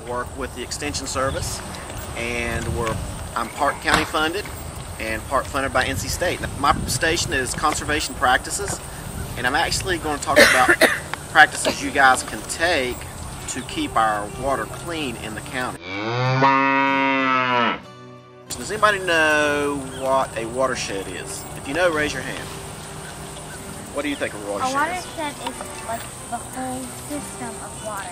Work with the Extension Service, and I'm part county funded and part funded by NC State. My station is Conservation Practices, and I'm actually going to talk about practices you guys can take to keep our water clean in the county. Does anybody know what a watershed is? If you know, raise your hand. What do you think a watershed is? A watershed is like the whole system of water.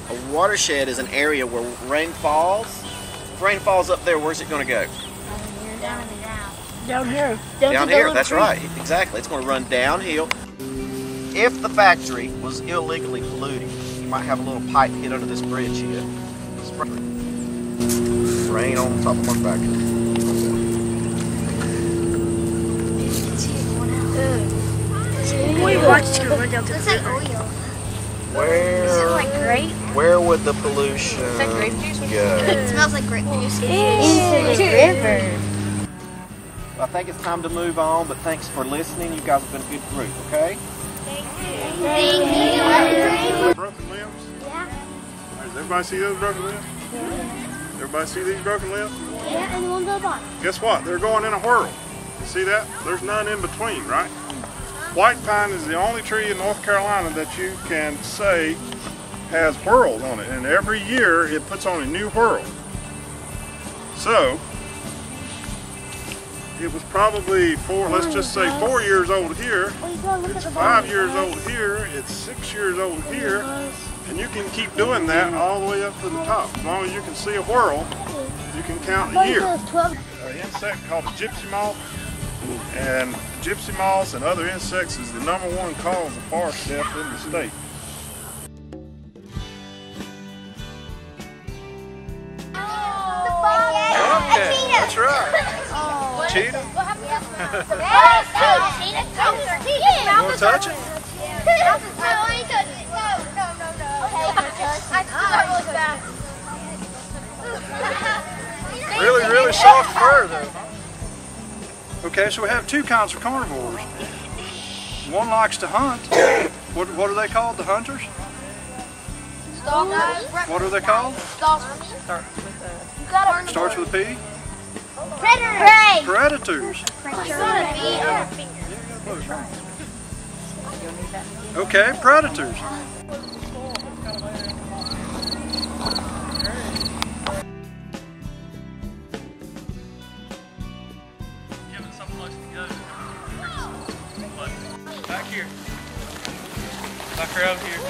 A watershed is an area where rain falls. If rain falls up there, where's it going to go? Down in the ground. Down here. Down here, that's right. Exactly. It's going to run downhill. If the factory was illegally polluting, you might have a little pipe hit under this bridge here. Rain on top of our factory. We watched it run down to the Looks like oil. Where would the pollution go? It smells like grape juice. Into the river. I think it's time to move on, but thanks for listening. You guys have been a good group, okay? Thank you. Broken limbs? Yeah. Does everybody see those broken limbs? Yeah. Everybody see these broken limbs? Yeah, and the one goes on. Guess what? They're going in a whirl. You see that? There's none in between, right? White pine is the only tree in North Carolina that you can say has whorls on it, and every year it puts on a new whorl. So it was probably let's just say 4 years old here, it's 5 years old here, it's 6 years old here, and you can keep doing that all the way up to the top. As long as you can see a whorl, you can count a year. An insect called the gypsy moth, and gypsy moths and other insects is the #1 cause of forest death in the state. Okay, that's right. Cheetah? You want to touch it? Really soft fur though. Okay, so we have two kinds of carnivores. One likes to hunt. What are they called? The hunters? What are they called? Starts with a P? Predators. Okay, predators. Back here. Back around here.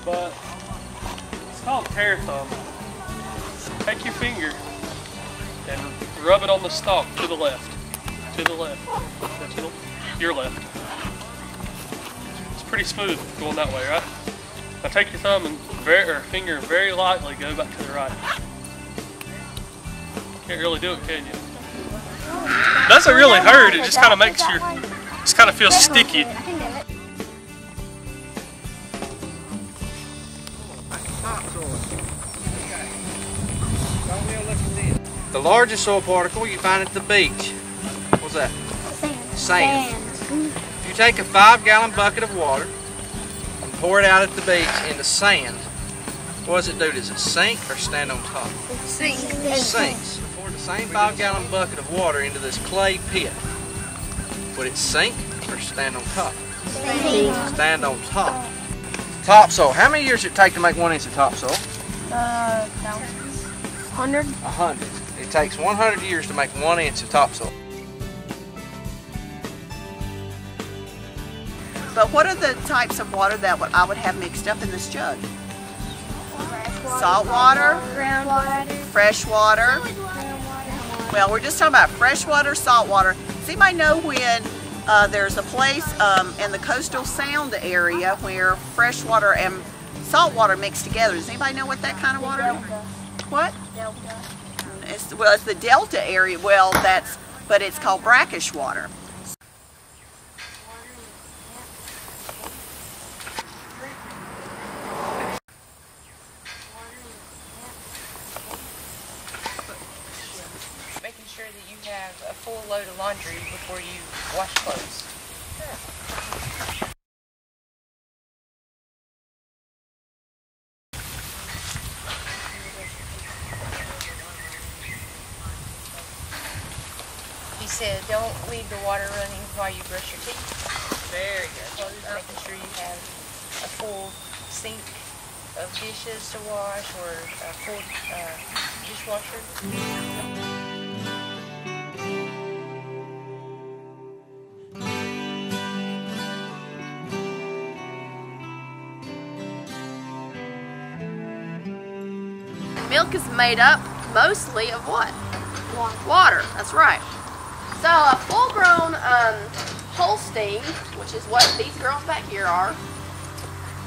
But it's called tear thumb. Take your finger and rub it on the stalk to the left. To the left. Your left. It's pretty smooth going that way, right? Now take your thumb and finger and very lightly go back to the right. Can't really do it, can you? It doesn't really hurt, it just kind of makes your, just kind of feels sticky. The largest soil particle you find at the beach. What's that? Sand. If you take a 5-gallon bucket of water and pour it out at the beach into sand, what does it do? Does it sink or stand on top? Sink. It sinks. Pour the same 5-gallon bucket of water into this clay pit. Would it sink or stand on top? Stand on top. Topsoil. How many years does it take to make 1 inch of topsoil? 100. 100. It takes 100 years to make 1 inch of topsoil. But what are the types of water that I would have mixed up in this jug? Salt water, Groundwater, fresh water, Well, we're just talking about freshwater, saltwater. Does anybody know when there's a place in the coastal sound area where freshwater and saltwater mix together? Does anybody know what that kind of water is? What? Delta. It's the delta area. Well, but it's called brackish water. Making sure that you have a full load of laundry before you wash clothes. He said, don't leave the water running while you brush your teeth. Very good. Making sure you have a full sink of dishes to wash or a full dishwasher. Milk is made up mostly of what? Water, that's right. So a full-grown Holstein, which is what these girls back here are,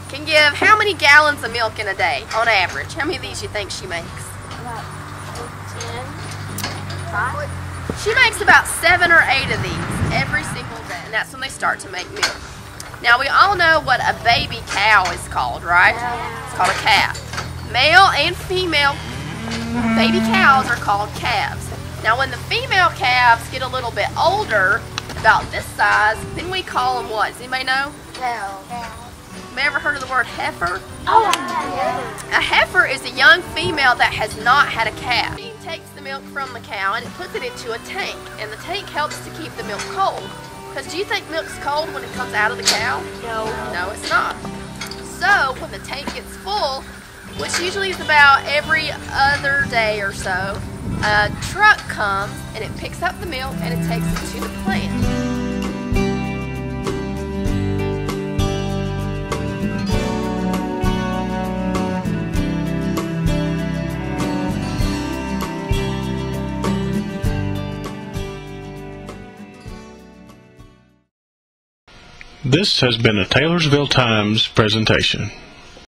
can give how many gallons of milk in a day on average? How many of these you think she makes? About 10. 5. She makes about 7 or 8 of these every single day, and that's when they start to make milk. Now we all know what a baby cow is called, right? It's called a calf. Male and female baby cows are called calves. Now when the female calves get a little bit older, about this size, then we call them what? Does anybody know? No. Have you ever heard of the word heifer? Oh, yeah. A heifer is a young female that has not had a calf. She takes the milk from the cow and it puts it into a tank, and the tank helps to keep the milk cold. Because do you think milk's cold when it comes out of the cow? No. No, it's not. So when the tank gets full, which usually is about every other day or so, a truck comes and it picks up the milk and it takes it to the plant. This has been a Taylorsville Times presentation.